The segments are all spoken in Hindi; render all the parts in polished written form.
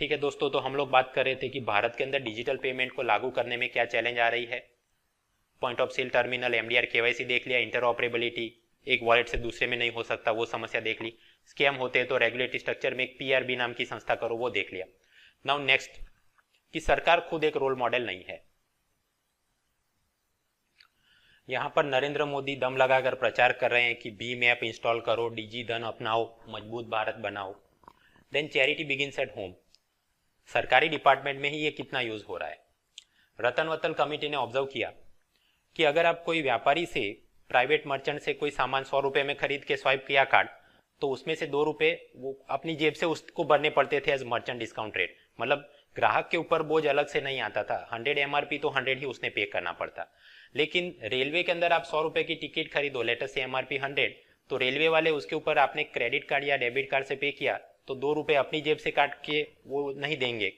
ठीक है दोस्तों, तो हम लोग बात कर रहे थे कि भारत के अंदर डिजिटल पेमेंट को लागू करने में क्या चैलेंज आ रही है। Point of sale terminal, MDR, KYC देख लिया, इंटरऑपरेबिलिटी, एक वॉलेट से दूसरे में नहीं हो सकता वो समस्या देख ली, स्कैम होते हैं तो रेगुलेटरी स्ट्रक्चर में एक पीआरबी नाम की संस्था करो वो देख लिया। नाउ नेक्स्ट, कि सरकार खुद एक रोल मॉडल नहीं है। यहाँ पर नरेंद्र मोदी दम लगाकर प्रचार कर रहे हैं कि भीम ऐप इंस्टॉल करो, डिजी धन अपनाओ, मजबूत भारत बनाओ। Then charity begins at home, सरकारी डिपार्टमेंट में ही ये कितना यूज हो रहा है। रतन वत्तल कमेटी ने ऑब्जर्व किया कि अगर आप कोई व्यापारी से, प्राइवेट मर्चेंट से कोई सामान 100 रुपए में खरीद के स्वाइप किया कार्ड, तो उसमें से 2 रुपए वो अपनी जेब से उसको भरने पड़ते थे एज मर्चेंट डिस्काउंट रेट। मतलब ग्राहक के ऊपर बोझ अलग से नहीं आता था। 100 एमआरपी तो 100 ही उसने पे करना पड़ता। लेकिन रेलवे के अंदर आप 100 रुपए की टिकट खरीदो, लेटेस्ट से एमआरपी 100, तो रेलवे वाले उसके ऊपर आपने क्रेडिट कार्ड या डेबिट कार्ड से पे किया तो 2 रुपए अपनी जेब से काट के वो नहीं देंगे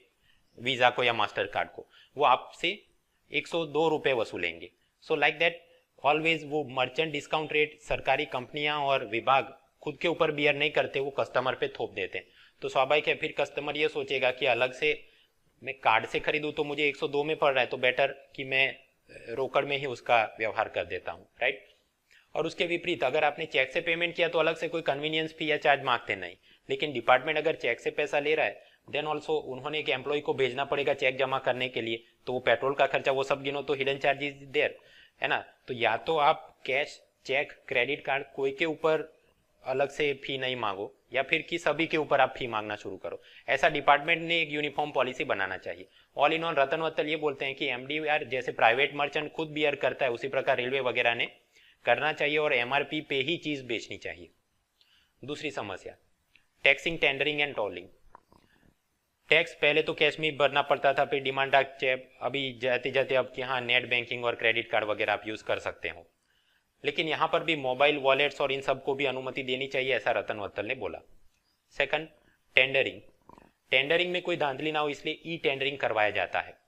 वीजा को या मास्टर कार्ड को, वो आपसे 102 रुपए वसूलेंगे। सो लाइक दैट ऑलवेज वो मर्चेंट डिस्काउंट रेट सरकारी कंपनियां और विभाग खुद के ऊपर बियर नहीं करते, वो कस्टमर पे थोप देते हैं। तो स्वाभाविक है फिर कस्टमर ये सोचेगा कि अलग से मैं कार्ड से खरीदूं तो मुझे 102 में पड़ रहा है, तो बेटर कि मैं रोकड़ में ही उसका व्यवहार कर देता हूँ, राइट। और उसके विपरीत अगर आपने चेक से पेमेंट किया तो अलग से कोई कन्वीनियंस फी या चार्ज मांगते नहीं। लेकिन डिपार्टमेंट अगर चेक से पैसा ले रहा है, देन ऑल्सो उन्होंने एक एम्प्लॉय को भेजना पड़ेगा चेक जमा करने के लिए, तो वो पेट्रोल का खर्चा वो सब गिनो तो हिडन चार्जेस देयर है ना। तो या तो आप कैश, चेक, क्रेडिट कार्ड कोई के ऊपर अलग से फी नहीं मांगो, या फिर कि सभी के ऊपर आप फी मांगना शुरू करो। ऐसा डिपार्टमेंट ने एक यूनिफॉर्म पॉलिसी बनाना चाहिए। ऑल इन ऑल रतन वत्तल ये बोलते हैं कि एमडीआर जैसे प्राइवेट मर्चेंट खुद बियर करता है उसी प्रकार रेलवे वगैरह ने करना चाहिए और एमआरपी पे ही चीज बेचनी चाहिए। दूसरी समस्या, taxing, tendering and tolling. Tax पहले तो कैश में भरना पड़ता था, फिर डिमांड ड्राफ्ट चेक, अभी जाते जाते अब यहाँ नेट बैंकिंग और क्रेडिट कार्ड वगैरह आप यूज कर सकते हो। लेकिन यहाँ पर भी मोबाइल वॉलेट्स और इन सबको भी अनुमति देनी चाहिए, ऐसा रतन वत्तल ने बोला। Second, tendering. टेंडरिंग में कोई धांधली ना हो इसलिए ई टेंडरिंग करवाया जाता है।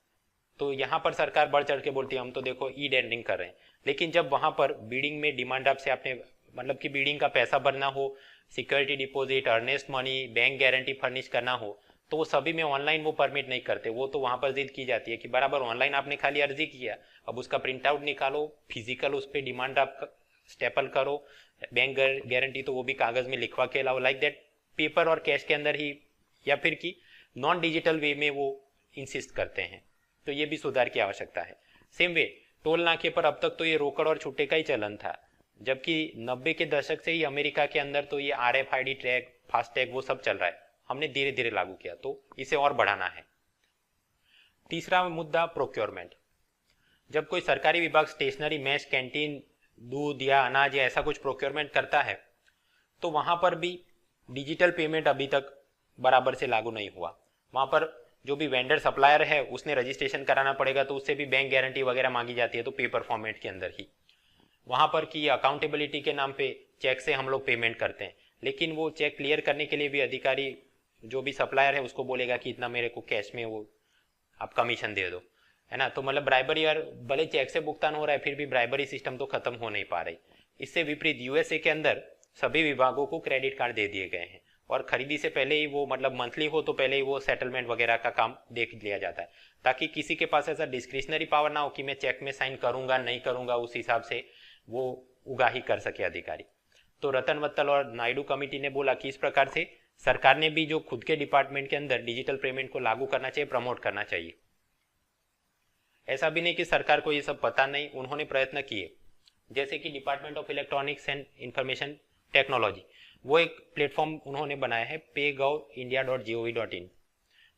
तो यहाँ पर सरकार बढ़ चढ़ के बोलती है हम तो देखो ई टेंडरिंग कर रहे हैं, लेकिन जब वहां पर बीडिंग में डिमांड ड्राफ्ट से आपने मतलब कि बीडिंग का पैसा भरना हो, security deposit, earnest money, bank guarantee furnish करना हो, तो वो सभी में ऑनलाइन वो परमिट नहीं करते। वो तो वहां पर जिद की जाती है कि बराबर ऑनलाइन आपने खाली अर्जी किया, अब उसका प्रिंट आउट निकालो, फिजिकल उस पर डिमांड ड्राफ्ट स्टेपल करो, बैंक गारंटी तो वो भी कागज में लिखवा के लाओ। लाइक दैट पेपर और कैश के अंदर ही, या फिर कि नॉन डिजिटल वे में वो इंसिस्ट करते हैं। तो ये भी सुधार की आवश्यकता है। सेम वे टोल नाके पर अब तक तो ये रोकड़ और छुट्टे का ही चलन था, जबकि 90 के दशक से ही अमेरिका के अंदर तो ये RFID ट्रैग, फास्टैग वो सब चल रहा है। हमने धीरे धीरे लागू किया, तो इसे और बढ़ाना है। तीसरा मुद्दा, प्रोक्योरमेंट। जब कोई सरकारी विभाग स्टेशनरी, मेस, कैंटीन, दूध या अनाज या ऐसा कुछ प्रोक्योरमेंट करता है तो वहां पर भी डिजिटल पेमेंट अभी तक बराबर से लागू नहीं हुआ। वहां पर जो भी वेंडर सप्लायर है उसने रजिस्ट्रेशन कराना पड़ेगा, तो उससे भी बैंक गारंटी वगैरह मांगी जाती है, तो पेपर फॉर्मेट के अंदर ही। वहां पर की अकाउंटेबिलिटी के नाम पे चेक से हम लोग पेमेंट करते हैं, लेकिन वो चेक क्लियर करने के लिए भी अधिकारी जो भी सप्लायर है उसको बोलेगा कि इतना मेरे को कैश में वो आप कमीशन दे दो, है ना। तो मतलब ब्राइबरी, और भले चेक से भुगतान हो रहा है फिर भी ब्राइबरी सिस्टम तो खत्म हो नहीं पा रही। इससे विपरीत यूएसए के अंदर सभी विभागों को क्रेडिट कार्ड दे दिए गए हैं और खरीदी से पहले ही वो मतलब मंथली हो तो पहले ही वो सेटलमेंट वगैरह का काम देख लिया जाता है, ताकि किसी के पास ऐसा डिस्क्रिशनरी पावर ना हो कि मैं चेक में साइन करूंगा नहीं करूंगा, उस हिसाब से वो उगाही कर सके अधिकारी। तो रतन वत्तल और नायडू कमेटी ने बोला कि इस प्रकार से सरकार ने भी जो खुद के डिपार्टमेंट के अंदर डिजिटल पेमेंट को लागू करना चाहिए, प्रमोट करना चाहिए। ऐसा भी नहीं कि सरकार को ये सब पता नहीं, उन्होंने प्रयत्न किए। जैसे कि department of electronics and information technology, वो एक प्लेटफॉर्म उन्होंने बनाया है paygovindia.gov.in।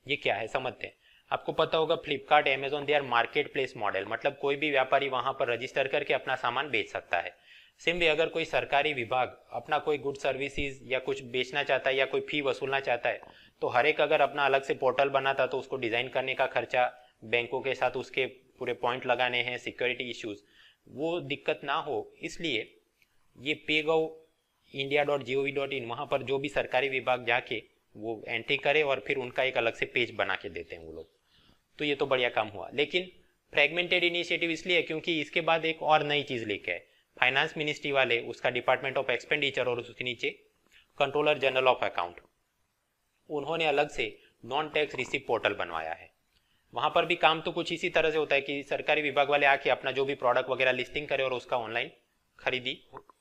ये क्या है समझते हैं। आपको पता होगा Flipkart, Amazon, they are market place model, मतलब कोई भी व्यापारी वहां पर रजिस्टर करके अपना सामान बेच सकता है। सिम भी अगर कोई सरकारी विभाग अपना कोई गुड सर्विसेज या कुछ बेचना चाहता है या कोई फी वसूलना चाहता है, तो हर एक अगर अपना अलग से पोर्टल बनाता तो उसको डिजाइन करने का खर्चा, बैंकों के साथ उसके पूरे पॉइंट लगाने हैं, सिक्योरिटी इश्यूज, वो दिक्कत ना हो, इसलिए ये paygovindia.gov.in वहां पर जो भी सरकारी विभाग जाके वो एंट्री करे और फिर उनका एक अलग से पेज बना के देते हैं वो लोग। तो ये तो बढ़िया काम हुआ, लेकिन फ्रेगमेंटेड इनिशिएटिव इसलिए क्योंकि इसके बाद एक और नई चीज लेके आए फाइनेंस मिनिस्ट्री वाले, उसका डिपार्टमेंट ऑफ एक्सपेंडिचर और उसके नीचे कंट्रोलर जनरल ऑफ अकाउंट, उन्होंने अलग से नॉन टैक्स रिसीप्ट पोर्टल बनवाया है। वहाँ पर भी काम तो कुछ इसी तरह से होता है कि सरकारी विभाग वाले आके अपना जो भी प्रोडक्ट वगैरह लिस्टिंग करें और उसका ऑनलाइन खरीदी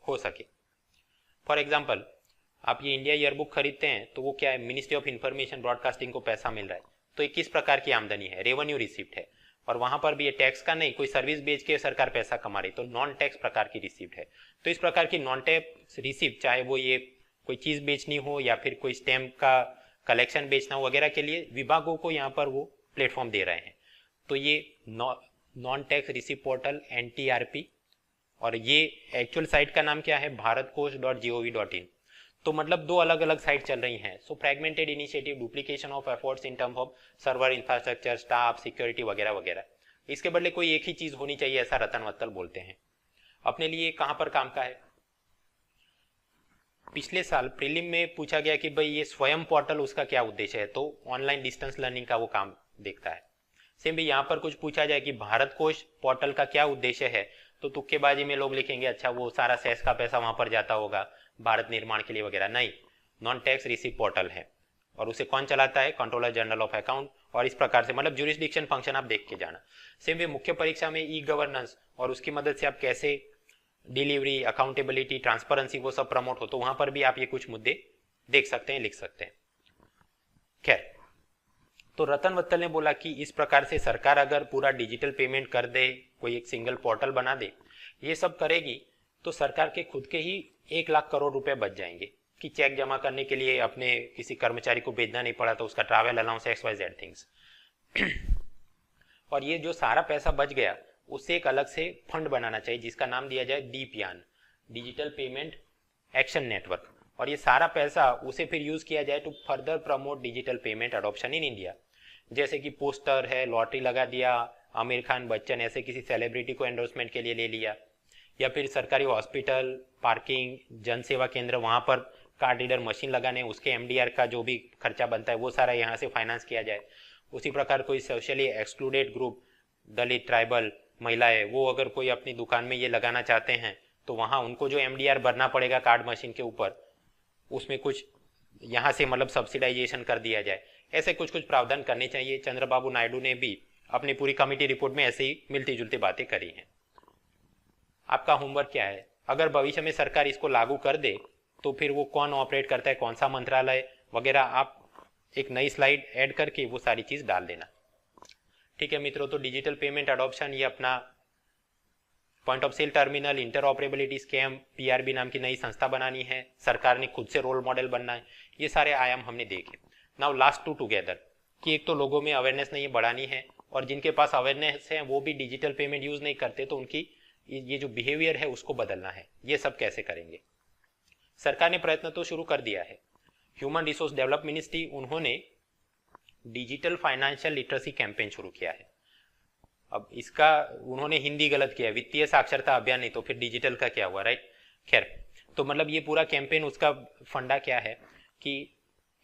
हो सके। फॉर एग्जाम्पल, आप ये इंडिया ईयरबुक खरीदते हैं तो वो क्या है, मिनिस्ट्री ऑफ इंफॉर्मेशन ब्रॉडकास्टिंग को पैसा मिल रहा है, तो ये किस प्रकार की आमदनी है, रेवेन्यू रिसिप्ट है। और वहां पर भी ये टैक्स का नहीं, कोई सर्विस बेच के सरकार पैसा कमा रही, तो नॉन टैक्स प्रकार की रिसिप्ट है। तो इस प्रकार की नॉन टैक्स रिसिप्ट, चाहे वो ये कोई चीज बेचनी हो या फिर कोई स्टैम्प का कलेक्शन बेचना हो वगैरह के लिए विभागों को यहाँ पर वो प्लेटफॉर्म दे रहे हैं। तो ये non tax receipt portal NTRP, और ये एक्चुअल साइट का नाम क्या है, bharatkosh.gov.in। तो मतलब दो अलग अलग साइट चल रही हैं। So fragmented initiative, duplication of efforts in terms of server infrastructure, staff, security वगैरह वगैरह। इसके बदले कोई एक ही चीज होनी चाहिए, ऐसा रतन वत्तल बोलते हैं। अपने लिए कहां पर काम का है? पिछले साल प्रीलिम में पूछा गया कि भाई ये स्वयं पोर्टल उसका क्या उद्देश्य है, तो ऑनलाइन डिस्टेंस लर्निंग का वो काम देखता है। सेम भी यहाँ पर कुछ पूछा जाए कि भारत कोश पोर्टल का क्या उद्देश्य है, तो तुक्केबाजी में लोग लिखेंगे अच्छा वो सारा सेस का पैसा वहां पर जाता होगा भारत निर्माण के लिए वगैरह। नहीं, नॉन टैक्स रिसीप्ट पोर्टल है और उसे कौन चलाता है, कंट्रोलर जनरल ऑफ अकाउंट। और इस प्रकार से मतलब ज्यूरिसडिक्शन फंक्शन आप देख के जाना। सेम वे मुख्य परीक्षा में ई गवर्नेंस और उसकी मदद से आप कैसे डिलीवरी, अकाउंटेबिलिटी, ट्रांसपेरेंसी वो सब प्रमोट हो, तो वहां पर भी आप ये कुछ मुद्दे देख सकते हैं, लिख सकते हैं। खैर, तो रतन वत्तल ने बोला कि इस प्रकार से सरकार अगर पूरा डिजिटल पेमेंट कर दे, कोई एक सिंगल पोर्टल बना दे, ये सब करेगी तो सरकार के खुद के ही 1 लाख करोड़ रुपए बच जाएंगे कि चेक जमा करने के लिए अपने किसी कर्मचारी को भेजना नहीं पड़ा, तो उसका ट्रैवल अलाउंस XYZ थिंग्स। और ये जो सारा पैसा बच गया उससे एक अलग से फंड बनाना चाहिए जिसका नाम दिया जाए DPN, digital payment action network. और ये सारा पैसा उसे फिर यूज किया जाए to further promote digital payment adoption in India. जैसे कि पोस्टर है, लॉटरी लगा दिया, आमिर खान, बच्चन ऐसे किसी सेलिब्रिटी को एंडोर्समेंट के लिए ले लिया, या फिर सरकारी हॉस्पिटल, पार्किंग, जन सेवा केंद्र, वहां पर कार्ड रीडर मशीन लगाने, उसके MDR का जो भी खर्चा बनता है वो सारा यहाँ से फाइनेंस किया जाए। उसी प्रकार कोई सोशली एक्सक्लूडेड ग्रुप, दलित, ट्राइबल, महिलाएं, वो अगर कोई अपनी दुकान में ये लगाना चाहते हैं तो वहाँ उनको जो MDR भरना पड़ेगा कार्ड मशीन के ऊपर, उसमें कुछ यहाँ से मतलब सब्सिडाइजेशन कर दिया जाए। ऐसे कुछ कुछ प्रावधान करने चाहिए। चंद्रबाबू नायडू ने भी अपनी पूरी कमेटी रिपोर्ट में ऐसे ही मिलती जुलती बातें करी हैं। आपका होमवर्क क्या है? अगर भविष्य में सरकार इसको लागू कर दे तो फिर वो कौन ऑपरेट करता है, कौन सा मंत्रालय वगैरह, आप एक नई स्लाइड ऐड करके वो सारी चीज डाल देना। ठीक है मित्रों, तो डिजिटल पेमेंट अडॉप्शन, ये अपना point of sale terminal, interoperability scam, PRB नाम की नई संस्था बनानी है, सरकार ने खुद से रोल मॉडल बनना है, ये सारे आयाम हमने देखे। नाउ लास्ट टू टुगेदर, कि एक तो लोगों में अवेयरनेस नहीं बढ़ानी है, और जिनके पास अवेयरनेस है वो भी डिजिटल पेमेंट यूज नहीं करते, तो उनकी ये जो बिहेवियर है उसको बदलना है। ये सब कैसे करेंगे? सरकार ने प्रयत्न तो शुरू कर दिया है। ह्यूमन रिसोर्स डेवलपमेंट मिनिस्ट्री, उन्होंने डिजिटल फाइनेंशियल लिटरेसी कैंपेन शुरू किया है। अब इसका उन्होंने हिंदी गलत किया, वित्तीय साक्षरता अभियान, नहीं तो फिर डिजिटल का क्या हुआ, राइट? खैर, तो मतलब ये पूरा कैंपेन, उसका फंडा क्या है कि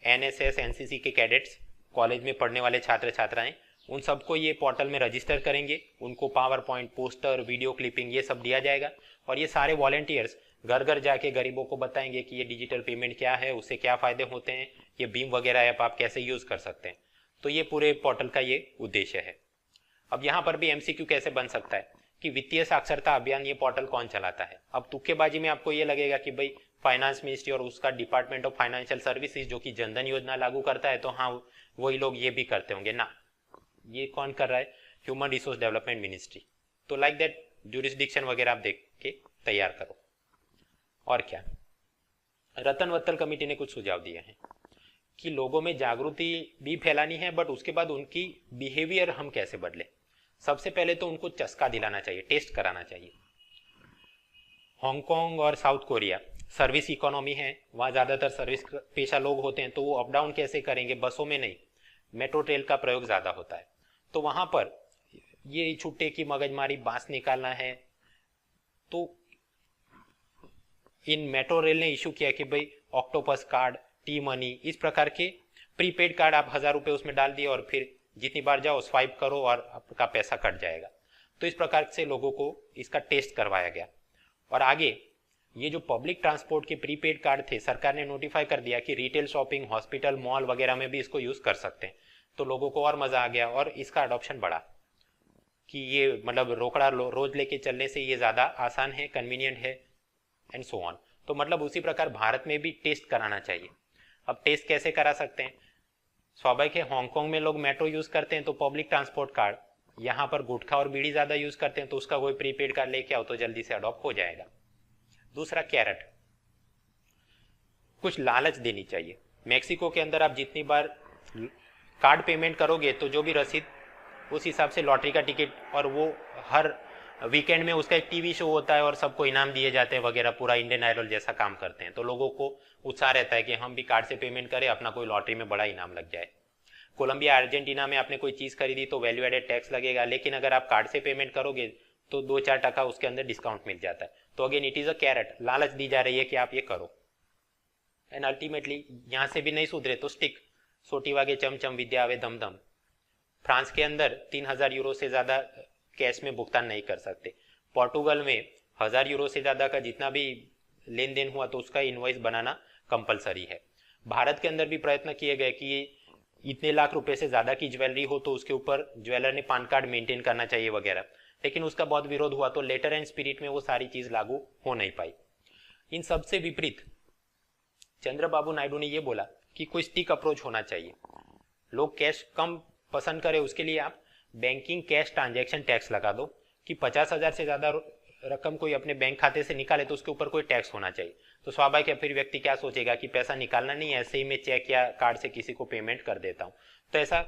NSS NCC के कैडेट्स, कॉलेज में पढ़ने वाले छात्र छात्राएं, उन सबको ये पोर्टल में रजिस्टर करेंगे, उनको power point, poster, video clipping ये सब दिया जाएगा, और ये सारे वॉलेंटियर्स घर घर जाके गरीबों को बताएंगे कि ये डिजिटल पेमेंट क्या है, उससे क्या फायदे होते हैं, ये भीम वगैरह ऐप आप कैसे यूज कर सकते हैं। तो ये पूरे पोर्टल का ये उद्देश्य है। अब यहाँ पर भी MCQ कैसे बन सकता है कि वित्तीय साक्षरता अभियान ये पोर्टल कौन चलाता है? अब तुक्केबाजी में आपको ये लगेगा कि भाई फाइनेंस मिनिस्ट्री और उसका डिपार्टमेंट ऑफ फाइनेंशियल सर्विसेज जो कि जनधन योजना लागू करता है, तो हाँ वही लोग ये भी करते होंगे ना। ये कौन कर रहा है? Human resource development ministry. तो लाइक दैट ज्यूरिसडिक्शन वगैरह आप देख के तैयार करो। और क्या, रतन वत्तल कमेटी ने कुछ सुझाव दिए हैं कि लोगों में जागृति भी फैलानी है, बट उसके बाद उनकी बिहेवियर हम कैसे बदले। सबसे पहले तो उनको चस्का दिलाना चाहिए, टेस्ट कराना चाहिए। हांगकांग और साउथ कोरिया सर्विस इकोनॉमी है, वहाँ ज़्यादातर सर्विस पेशा लोग होते हैं, तो वो अप डाउन कैसे करेंगे? बसों में नहीं, मेट्रो ट्रेन का प्रयोग ज़्यादा होता है। तो वहाँ पर ये छुट्टे की मगजमारी, बांस निकालना है, तो इन मेट्रो रेल ने इशू किया कि भाई ऑक्टोपस कार्ड, टी मनी, इस प्रकार के प्रीपेड कार्ड आप 1000 रुपये उसमें डाल दिए और फिर जितनी बार जाओ स्वाइप करो और आपका पैसा कट जाएगा। तो इस प्रकार से लोगों को इसका टेस्ट करवाया गया। और आगे ये जो पब्लिक ट्रांसपोर्ट के प्रीपेड कार्ड थे, सरकार ने नोटिफाई कर दिया कि रिटेल शॉपिंग, हॉस्पिटल, मॉल वगैरह में भी इसको यूज़ कर सकते हैं। तो लोगों को और मज़ा आ गया और इसका अडॉप्शन बढ़ा कि ये मतलब रोकड़ा रोज लेके चलने से ये ज़्यादा आसान है, कन्वीनियंट है एंड सो ऑन। तो मतलब उसी प्रकार भारत में भी टेस्ट कराना चाहिए। अब टेस्ट कैसे करा सकते हैं? स्वाभाविक है, हांगकांग में लोग मेट्रो यूज़ करते हैं तो पब्लिक ट्रांसपोर्ट कार्ड, यहाँ पर गुटखा और बीड़ी ज़्यादा यूज़ करते हैं तो उसका कोई प्रीपेड कार्ड लेके आओ तो जल्दी से अडॉप्ट हो जाएगा। दूसरा कैरेट, कुछ लालच देनी चाहिए। मेक्सिको के अंदर आप जितनी बार कार्ड पेमेंट करोगे तो जो भी रसीद, उस हिसाब से लॉटरी का टिकट, और वो हर वीकेंड में उसका एक टीवी शो होता है और सबको इनाम दिए जाते हैं वगैरह, पूरा इंडियन आइडल जैसा काम करते हैं। तो लोगों को उत्साह रहता है कि हम भी कार्ड से पेमेंट करें, अपना कोई लॉटरी में बड़ा इनाम लग जाए। कोलंबिया, अर्जेंटीना में आपने कोई चीज़ खरीदी तो वैल्यू एडेड टैक्स लगेगा, लेकिन अगर आप कार्ड से पेमेंट करोगे तो 2-4% उसके अंदर डिस्काउंट मिल जाता है। तो again it is a carrot, लालच दी जा रही है कि आप ये करो। एंड अल्टीमेटली यहाँ से भी नहीं सुधरे तो स्टिक, सोटी वागे चमचम विद्या आवे दम दम। फ्रांस के अंदर 3000 यूरो से ज़्यादा कैश में भुगतान नहीं कर सकते। पोर्टुगल में 1000 यूरो से ज़्यादा का जितना भी लेन देन हुआ तो उसका इनवॉइस बनाना कंपलसरी है। भारत के अंदर भी प्रयत्न किए गए कि इतने लाख रुपए से ज़्यादा की ज्वेलरी हो तो उसके ऊपर ज्वेलर ने पान कार्ड मेंटेन करना चाहिए वगैरह, लेकिन उसका बहुत विरोध हुआ तो लेटर एंड स्पिरिट में वो सारी चीज़ लागू हो नहीं पाई। इन सबसे विपरीत चंद्रबाबू नायडू ने ये बोला कि कोई स्टिक अप्रोच होना चाहिए, लोग कैश कम पसंद करें, उसके लिए आप बैंकिंग कैश ट्रांजैक्शन टैक्स लगा दो कि 50,000 से ज़्यादा रकम कोई अपने बैंक खाते से निकाले तो उसके ऊपर कोई टैक्स होना चाहिए। तो स्वाभाविक है फिर व्यक्ति क्या सोचेगा कि पैसा निकालना नहीं है, ऐसे ही मैं चेक या कार्ड से किसी को पेमेंट कर देता हूँ। तो ऐसा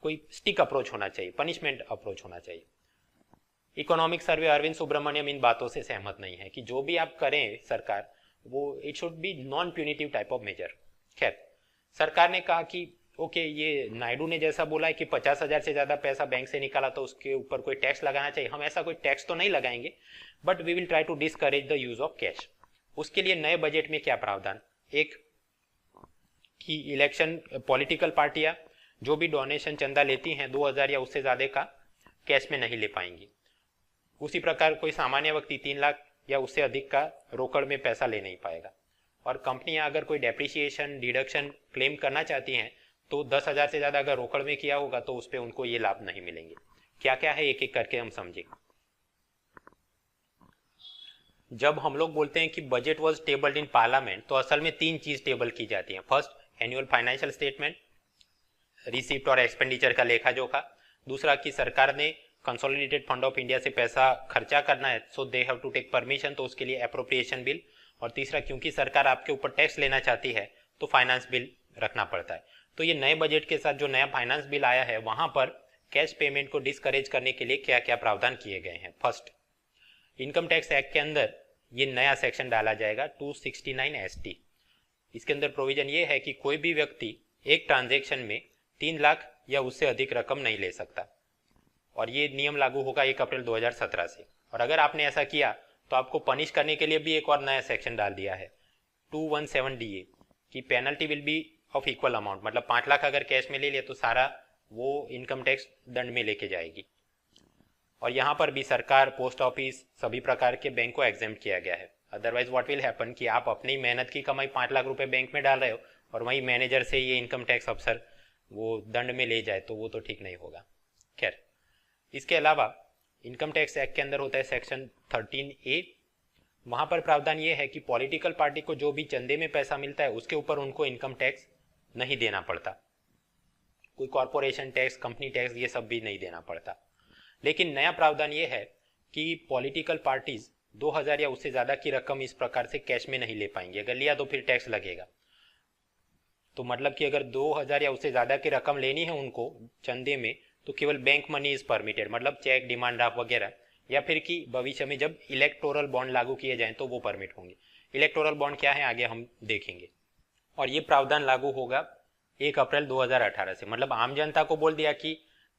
कोई स्टिक अप्रोच होना चाहिए, पनिशमेंट अप्रोच होना चाहिए। इकोनॉमिक सर्वे अरविंद सुब्रमण्यम इन बातों से सहमत नहीं है कि जो भी आप करें सरकार, वो it should be non punitive type of measure. खैर, सरकार ने कहा कि ओके, ये नायडू ने जैसा बोला है कि 50,000 से ज़्यादा पैसा बैंक से निकाला तो उसके ऊपर कोई टैक्स लगाना चाहिए, हम ऐसा कोई टैक्स तो नहीं लगाएंगे, but we will try to discourage the use of cash. उसके लिए नए बजट में क्या प्रावधान? एक कि इलेक्शन पॉलिटिकल पार्टियां जो भी डोनेशन चंदा लेती हैं 2000 या उससे ज़्यादा का कैश में नहीं ले पाएंगी। उसी प्रकार कोई सामान्य व्यक्ति 3 लाख या उससे अधिक का रोकड़ में पैसा ले नहीं पाएगा। और कंपनियां अगर कोई डेप्रिसिएशन डिडक्शन क्लेम करना चाहती हैं तो 10,000 से ज़्यादा अगर रोकड़ में किया होगा तो उस पर उनको ये लाभ नहीं मिलेंगे। क्या क्या है एक एक करके हम समझें। जब हम लोग बोलते हैं कि budget was tabled in parliament तो असल में 3 चीज़ टेबल की जाती हैं। First, annual financial statement, receipt और एक्सपेंडिचर का लेखा जोखा। दूसरा कि सरकार ने कंसोलिडेटेड फंड ऑफ इंडिया से पैसा खर्चा करना है so they have to take permission, तो उसके लिए एप्रोप्रिएशन बिल। और तीसरा, क्योंकि सरकार आपके ऊपर टैक्स लेना चाहती है तो फाइनेंस बिल रखना पड़ता है। तो ये नए बजट के साथ जो नया फाइनेंस बिल आया है वहां पर कैश पेमेंट को डिस्करेज करने के लिए क्या क्या प्रावधान किए गए हैं। फर्स्ट, इनकम टैक्स एक्ट के अंदर ये नया सेक्शन डाला जाएगा 269 ST। इसके अंदर प्रोविजन ये है कि कोई भी व्यक्ति एक ट्रांजेक्शन में 3 लाख या उससे अधिक रकम नहीं ले सकता, और ये नियम लागू होगा 1 अप्रैल 2017 से। और अगर आपने ऐसा किया तो आपको पनिश करने के लिए भी एक और नया सेक्शन डाल दिया है 217 DA कि penalty will be of equal amount, मतलब 5 लाख अगर कैश में ले लिया तो सारा वो इनकम टैक्स दंड में लेके जाएगी। और यहाँ पर भी सरकार, पोस्ट ऑफिस, सभी प्रकार के बैंक को एग्जेम्प्ट किया गया है। अदरवाइज व्हाट विल हैपन कि आप अपनी मेहनत की कमाई 5 लाख रुपए बैंक में डाल रहे हो और वहीं मैनेजर से ये इनकम टैक्स अफसर वो दंड में ले जाए तो वो तो ठीक नहीं होगा। खैर, इसके अलावा इनकम टैक्स एक्ट के अंदर होता है सेक्शन 13A। वहाँ पर प्रावधान ये है कि पॉलिटिकल पार्टी को जो भी चंदे में पैसा मिलता है उसके ऊपर उनको इनकम टैक्स नहीं देना पड़ता, कोई कॉरपोरेशन टैक्स, कंपनी टैक्स, ये सब भी नहीं देना पड़ता। लेकिन नया प्रावधान ये है कि पॉलिटिकल पार्टीज 2000 या उससे ज़्यादा की रकम इस प्रकार से कैश में नहीं ले पाएंगे, अगर लिया तो फिर टैक्स लगेगा। तो मतलब कि अगर 2000 या उससे ज़्यादा की रकम लेनी है उनको चंदे में तो केवल बैंक मनी इज परमिटेड, मतलब चेक, डिमांड ड्राफ्ट वगैरह, या फिर कि भविष्य में जब इलेक्टोरल बॉन्ड लागू किए जाएं तो वो परमिट होंगे। इलेक्टोरल बॉन्ड क्या है आगे हम देखेंगे। और ये प्रावधान लागू होगा 1 अप्रैल 2018 से। मतलब आम जनता को बोल दिया कि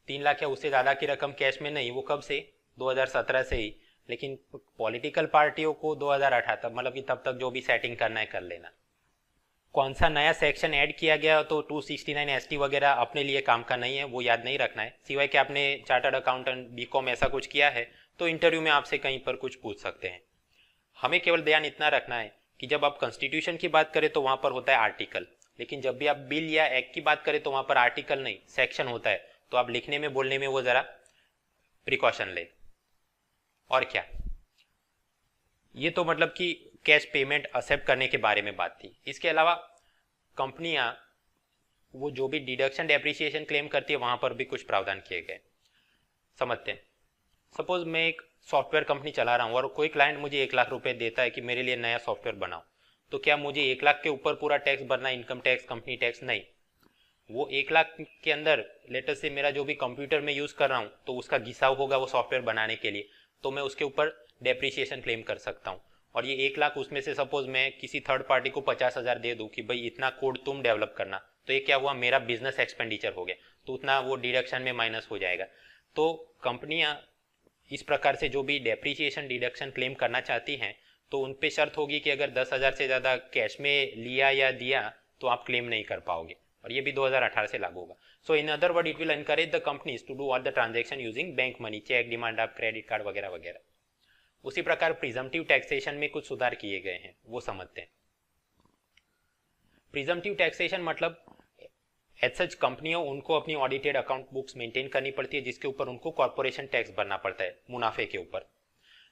3 लाख या उससे ज़्यादा की रकम कैश में नहीं, वो कब से? 2017 से ही। लेकिन पॉलिटिकल पार्टियों को 2018 तक, मतलब कि तब तक जो भी सेटिंग करना है कर लेना। कौन सा नया सेक्शन ऐड किया गया तो 269 ST वगैरह अपने लिए काम का नहीं है, वो याद नहीं रखना है। सिवाय कि आपने चार्टर्ड अकाउंटेंट, BCom ऐसा कुछ किया है तो इंटरव्यू में आपसे कहीं पर कुछ पूछ सकते हैं। हमें केवल ध्यान इतना रखना है कि जब आप कॉन्स्टिट्यूशन की बात करें तो वहां पर होता है आर्टिकल, लेकिन जब भी आप बिल या एक्ट की बात करें तो वहां पर आर्टिकल नहीं सेक्शन होता है, तो आप लिखने में बोलने में वो जरा प्रिकॉशन ले। और क्या, ये तो मतलब कि कैश पेमेंट एक्सेप्ट करने के बारे में बात थी। इसके अलावा कंपनियां वो जो भी डिडक्शन डेप्रिसिएशन क्लेम करती है वहां पर भी कुछ प्रावधान किए गए, समझते हैं। सपोज मैं एक सॉफ्टवेयर कंपनी चला रहा हूँ और कोई क्लाइंट मुझे 1 लाख रुपए देता है कि मेरे लिए नया सॉफ्टवेयर बनाओ, तो क्या मुझे 1 लाख के ऊपर पूरा टैक्स भरना, इनकम टैक्स, कंपनी टैक्स? नहीं, वो 1 लाख के अंदर लेटर से मेरा जो भी कंप्यूटर में यूज कर रहा हूँ तो उसका घिसाव होगा वो सॉफ्टवेयर बनाने के लिए, तो मैं उसके ऊपर डेप्रिसिएशन क्लेम कर सकता हूँ। और ये 1 लाख उसमें से सपोज मैं किसी थर्ड पार्टी को 50,000 दे दूं कि भाई इतना कोड तुम डेवलप करना, तो ये क्या हुआ, मेरा बिजनेस एक्सपेंडिचर हो गया, तो उतना वो डिडक्शन में माइनस हो जाएगा। तो कंपनियां इस प्रकार से जो भी डेप्रिसिएशन डिडक्शन क्लेम करना चाहती हैं तो उन पे शर्त होगी कि अगर 10,000 से ज़्यादा कैश में लिया या दिया तो आप क्लेम नहीं कर पाओगे, और ये भी 2018 से लागू होगा। So in other word it will encourage the companies to do all the transaction using bank money, cheque, demand draft, credit card वगैरह वगैरह। उसी प्रकार प्रिजम्पटिव टैक्सेशन में कुछ सुधार किए गए हैं, वो समझते हैं। प्रिजम्पटिव टैक्सेशन मतलब एज सच कंपनियों उनको अपनी ऑडिटेड अकाउंट बुक्स मेंटेन करनी पड़ती है जिसके ऊपर उनको कॉर्पोरेशन टैक्स भरना पड़ता है मुनाफे के ऊपर।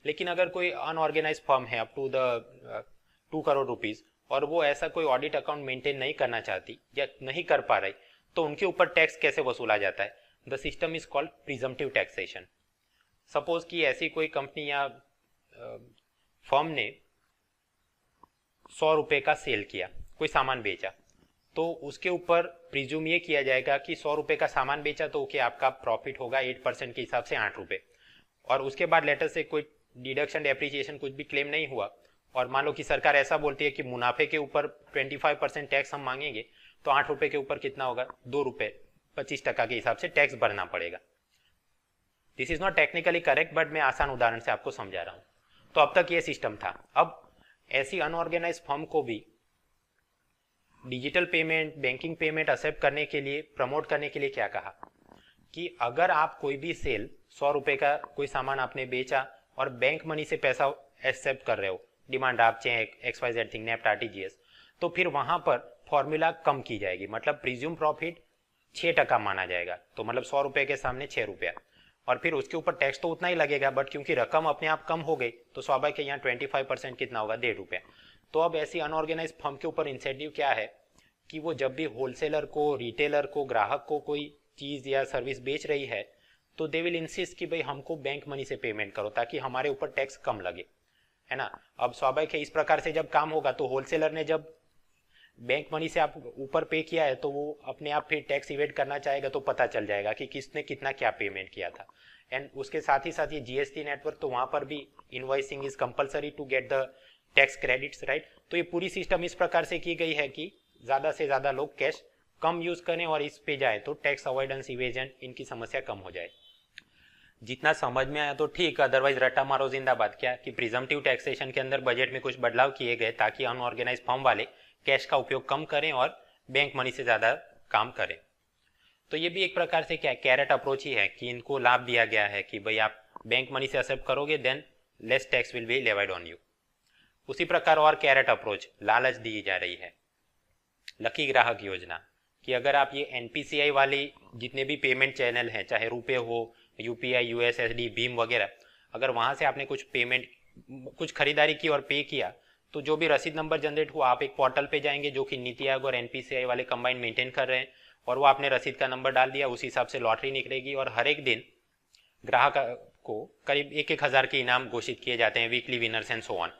लेकिन अगर कोई अनऑर्गेनाइज फर्म है up to the 2 crore rupees और वो ऐसा कोई ऑडिट अकाउंट मेंटेन नहीं करना चाहती या नहीं कर पा रही, तो उनके ऊपर टैक्स कैसे वसूला जाता है? The system is called presumptive taxation. Suppose कि ऐसी कोई कंपनी या फर्म ने 100 रुपए का सेल किया, कोई सामान बेचा, तो उसके ऊपर प्रिज्यूम ये किया जाएगा कि 100 रुपए का सामान बेचा तो क्या आपका प्रॉफिट होगा 8% के हिसाब से 8 रुपए, और उसके बाद लेटर से कोई डिडक्शन डेप्रिसिएशन कुछ भी क्लेम नहीं हुआ, और मान लो कि सरकार ऐसा बोलती है कि मुनाफे के ऊपर 25% टैक्स हम मांगेंगे, तो 8 रुपए के ऊपर कितना होगा, 2 रुपए 25% के हिसाब से टैक्स भरना पड़ेगा। This is not technically correct, but मैं आसान उदाहरण से आपको समझा रहा हूं। तो अब तक ये सिस्टम था। अब ऐसी अनऑर्गेनाइज फर्म को भी digital payment, banking payment accept करने के लिए, प्रमोट करने के लिए क्या कहा कि अगर आप कोई भी सेल 100 रुपए का कोई सामान आपने बेचा और बैंक मनी से पैसा एक्सेप्ट कर रहे हो, demand draft, cheque, XYZ thing, NEFT, RTGS, तो फिर वहां पर फॉर्मूला कम की जाएगी, मतलब प्रीज्यूम प्रॉफिट 6% माना जाएगा, तो मतलब 100 रुपए के सामने 6 रुपया, और फिर उसके ऊपर टैक्स तो उतना ही लगेगा, बट क्योंकि रकम अपने आप कम हो गई तो स्वाभाविक है यहाँ 25% कितना होगा, 1.5 रुपया। तो अब ऐसी अनऑर्गेनाइज फर्म के ऊपर इंसेंटिव क्या है कि वो जब भी होलसेलर को, रिटेलर को, ग्राहक को कोई चीज या सर्विस बेच रही है तो दे विल इंसिस्ट कि भाई हमको बैंक मनी से पेमेंट करो ताकि हमारे ऊपर टैक्स कम लगे, है ना। अब स्वाभाविक है इस प्रकार से जब काम होगा तो होलसेलर ने जब बैंक मनी से आप ऊपर पे किया है तो वो अपने आप फिर टैक्स इवेट करना चाहेगा, तो पता चल जाएगा कि किसने कितना क्या पेमेंट किया था। एंड उसके साथ ही ये GST नेटवर्क, तो वहां पर भी invoicing is compulsory to get the tax credits, right. तो ये पूरी सिस्टम इस प्रकार से की गई है कि ज्यादा से ज्यादा लोग कैश कम यूज करें और इस पे जाए तो टैक्स अवॉइडेंस, इवेजन, इनकी समस्या कम हो जाए। जितना समझ में आया तो ठीक, अदरवाइज रट्टा मारो जिंदाबाद। क्या कि प्रिजम्पटिव टैक्सेशन के अंदर बजट में कुछ बदलाव किए गए ताकि अनऑर्गेनाइज फर्म वाले कैश का उपयोग कम करें और बैंक मनी से ज्यादा काम करें। तो ये भी एक प्रकार से क्या कैरेट अप्रोच ही है कि इनको लाभ दिया गया है कि भाई आप बैंक मनी से एक्सेप्ट करोगे than less tax will be levied on you. उसी प्रकार और कैरेट अप्रोच, लालच दी जा रही है। लकी ग्राहक योजना कि अगर आप ये NPCI वाली जितने भी पेमेंट चैनल हैं, चाहे रुपे हो, UPI, USSD, भीम वगैरह, अगर वहां से आपने कुछ पेमेंट, कुछ खरीदारी की और पे किया तो जो भी रसीद नंबर जनरेट हुआ आप एक पोर्टल पे जाएंगे जो कि नीति आयोग और NPCI वाले कंबाइन मेंटेन कर रहे हैं, और वो आपने रसीद का नंबर डाल दिया, उस हिसाब से लॉटरी निकलेगी और हर एक दिन ग्राहक को करीब 1-1 हज़ार के इनाम घोषित किए जाते हैं, weekly winners and so on.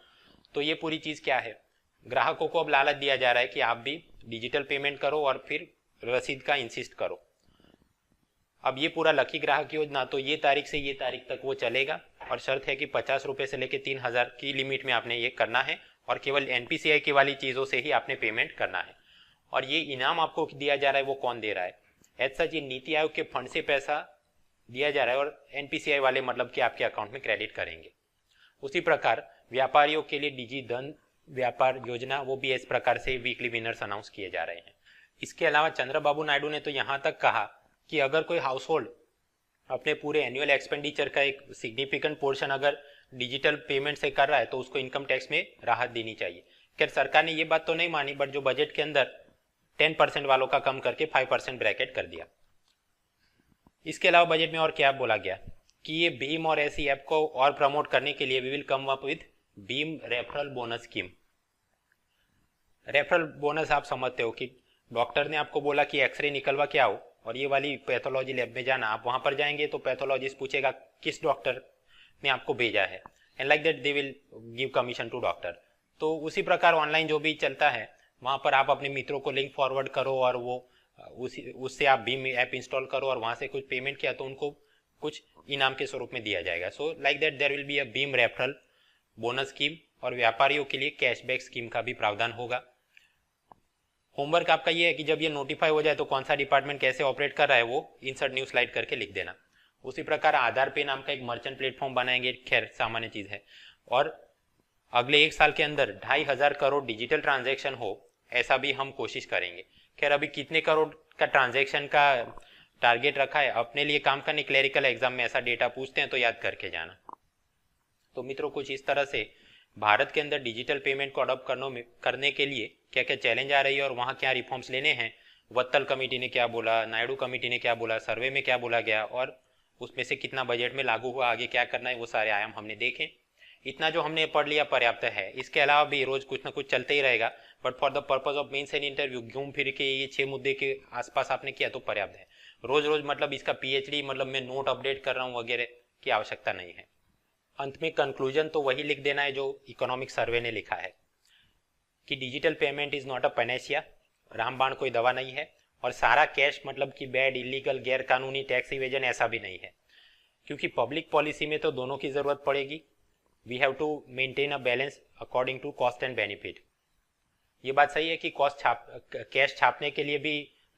तो ये पूरी चीज क्या है, ग्राहकों को अब लालच दिया जा रहा है कि आप भी डिजिटल पेमेंट करो और फिर रसीद का इंसिस्ट करो। अब ये पूरा लकी ग्राहक योजना तो ये तारीख से ये तारीख तक वो चलेगा, और शर्त है कि 50 रुपए से लेकर 3,000 की लिमिट में आपने ये करना है, और केवल NPCI की वाली चीजों से ही आपने पेमेंट करना है। और ये इनाम आपको दिया जा रहा है, वो कौन दे रहा है? एज सच ये नीति आयोग के फंड से पैसा दिया जा रहा है, और NPCI वाले मतलब कि आपके अकाउंट में क्रेडिट करेंगे। उसी प्रकार व्यापारियों के लिए डिजी धन व्यापार योजना, वो भी इस प्रकार से वीकली विनर्स अनाउंस किए जा रहे हैं। इसके अलावा चंद्रबाबू नायडू ने तो यहाँ तक कहा कि अगर कोई हाउस होल्ड अपने पूरे एनुअल एक्सपेंडिचर का एक सिग्निफिकेंट पोर्शन अगर डिजिटल पेमेंट से कर रहा है तो उसको इनकम टैक्स में राहत देनी चाहिए। खैर सरकार ने ये बात तो नहीं मानी, बट जो बजट के अंदर 10% वालों का कम करके 5% ब्रैकेट कर दिया। इसके अलावा बजट में और क्या बोला गया कि ये भीम और ऐसी ऐप को और प्रमोट करने के लिए we will come up with भीम referral bonus scheme. Referral bonus आप समझते हो कि डॉक्टर ने आपको बोला कि एक्सरे निकलवा के आओ और ये वाली पैथोलॉजी लैब में जाना, आप वहां पर जाएंगे तो पैथोलॉजिस्ट पूछेगा किस डॉक्टर ने आपको भेजा है, and like that they will give commission to doctor. तो उसी प्रकार ऑनलाइन जो भी चलता है वहां पर आप अपने मित्रों को लिंक फॉरवर्ड करो और वो उससे आप भीम ऐप इंस्टॉल करो और वहां से कुछ पेमेंट किया तो उनको कुछ इनाम के स्वरूप में दिया जाएगा। So like that there will be a भीम रेफरल बोनस स्कीम, और व्यापारियों के लिए कैशबैक स्कीम का भी प्रावधान होगा। होमवर्क आपका ये है कि जब ये नोटिफाई हो जाए तो कौन सा डिपार्टमेंट कैसे ऑपरेट कर रहा है वो इंसर्ट न्यू स्लाइड करके लिख देना। उसी प्रकार आधार पे नाम का एक मर्चेंट प्लेटफॉर्म बनाएंगे, खैर सामान्य चीज है, और अगले 1 साल के अंदर 2,500 करोड़ डिजिटल ट्रांजैक्शन हो ऐसा भी हम कोशिश करेंगे। खैर अभी कितने करोड़ का ट्रांजैक्शन का टारगेट रखा है, अपने लिए काम करने क्लरिकल एग्जाम में ऐसा डेटा पूछते हैं तो याद करके जाना। तो मित्रों कुछ इस तरह से भारत के अंदर डिजिटल पेमेंट को अडॉप्ट करने के लिए क्या क्या चैलेंज आ रही है और वहाँ क्या रिफॉर्म्स लेने हैं, वत्तल कमेटी ने क्या बोला, नायडू कमेटी ने क्या बोला, सर्वे में क्या बोला गया और उसमें से कितना बजट में लागू हुआ, आगे क्या करना है, वो सारे आयाम हमने देखे। इतना जो हमने पढ़ लिया पर्याप्त है। इसके अलावा भी रोज कुछ ना कुछ चलते ही रहेगा, but for the purpose of mains and interview घूम फिर के ये 6 मुद्दे के आसपास आपने किया तो पर्याप्त है। रोज रोज मतलब इसका पीएचडी मतलब मैं नोट अपडेट कर रहा हूँ वगैरह की आवश्यकता नहीं है। अंत में कंक्लूजन तो वही लिख देना है जो इकोनॉमिक सर्वे ने लिखा है कि digital payment is not a Panacea, रामबाण कोई दवा नहीं है, और सारा कैश मतलब कि बैड, इलीगल, गैर कानूनी टैक्स इवेजन ऐसा भी नहीं है, क्योंकि पब्लिक पॉलिसी में तो दोनों की जरूरत पड़ेगी। We have to maintain a balance according to cost and benefit. ये बात सही है कि कैश छापने के लिए भी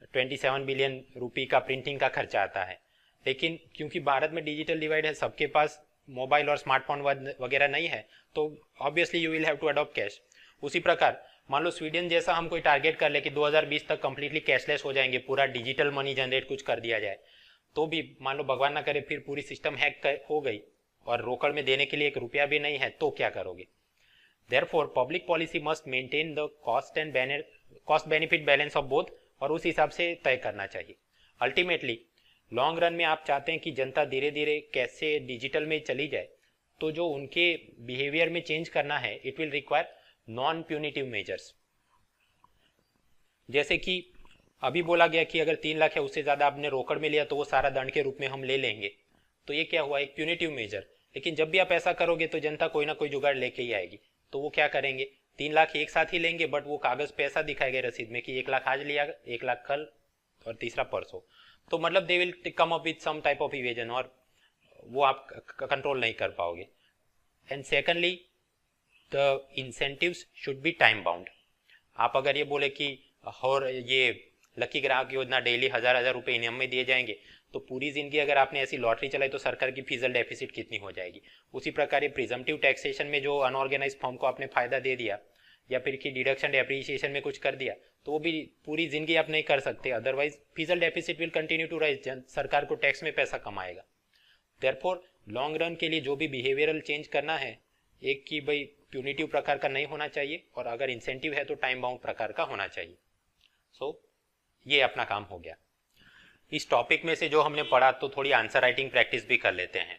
27 बिलियन रुपये का प्रिंटिंग का खर्चा आता है, लेकिन क्योंकि भारत में डिजिटल डिवाइड है, सबके पास मोबाइल और स्मार्टफोन वगैरह नहीं है, तो obviously you will have to adopt cash. उसी प्रकार मान लो स्वीडन जैसा हम कोई टारगेट कर ले कि 2020 तक कंप्लीटली कैशलेस हो जाएंगे, पूरा डिजिटल मनी जनरेट कुछ कर दिया जाए, तो भी मान लो भगवान ना करे फिर पूरी सिस्टम हैक हो गई और रोकड़ में देने के लिए 1 रुपया भी नहीं है, तो क्या करोगे? Therefore public policy must maintain the cost benefit balance of both, और उस हिसाब से तय करना चाहिए। अल्टीमेटली लॉन्ग रन में आप चाहते हैं कि जनता धीरे धीरे कैसे डिजिटल में चली जाए, तो जो उनके बिहेवियर में चेंज करना है it will require non punitive measures. जैसे कि अभी बोला गया कि अगर 3 लाख या उससे ज्यादा आपने रोकड़ में लिया तो वो सारा दंड के रूप में हम ले लेंगे, तो ये क्या हुआ, एक प्यूनिटिव मेजर। लेकिन जब भी आप ऐसा करोगे तो जनता कोई ना कोई जुगाड़ लेके ही आएगी, तो वो क्या करेंगे, 3 लाख एक साथ ही लेंगे, बट वो कागज पे ऐसा दिखाएगा रसीद में कि 1 लाख आज लिया, 1 लाख कल और तीसरा परसों, तो मतलब they will come up with some type of evasion, और वो आप कंट्रोल नहीं कर पाओगे। And secondly the incentives should be time bound. आप अगर ये बोले कि और ये लकी ग्राहक योजना डेली 1000 रुपए इनाम में दिए जाएंगे, तो पूरी जिंदगी अगर आपने ऐसी लॉटरी चलाई तो सरकार की फिजिकल डेफिसिट कितनी हो जाएगी। उसी प्रकार ये प्रिजम्पटिव टैक्सेशन में जो अनऑर्गेनाइज फर्म को आपने फायदा दे दिया या फिर कि डिडक्शन डेप्रिसिएशन में कुछ कर दिया, तो वो भी पूरी जिंदगी आप नहीं कर सकते, otherwise physical deficit will continue to rise, सरकार को टैक्स में पैसा कमाएगा। देयरफॉर लॉन्ग रन के लिए जो भी बिहेवियरल चेंज करना है, एक कि भाई प्यूनिटिव प्रकार का नहीं होना चाहिए, और अगर इंसेंटिव है तो टाइम बाउंड प्रकार का होना चाहिए। सो ये अपना काम हो गया। इस टॉपिक में से जो हमने पढ़ा तो थोड़ी आंसर राइटिंग प्रैक्टिस भी कर लेते हैं।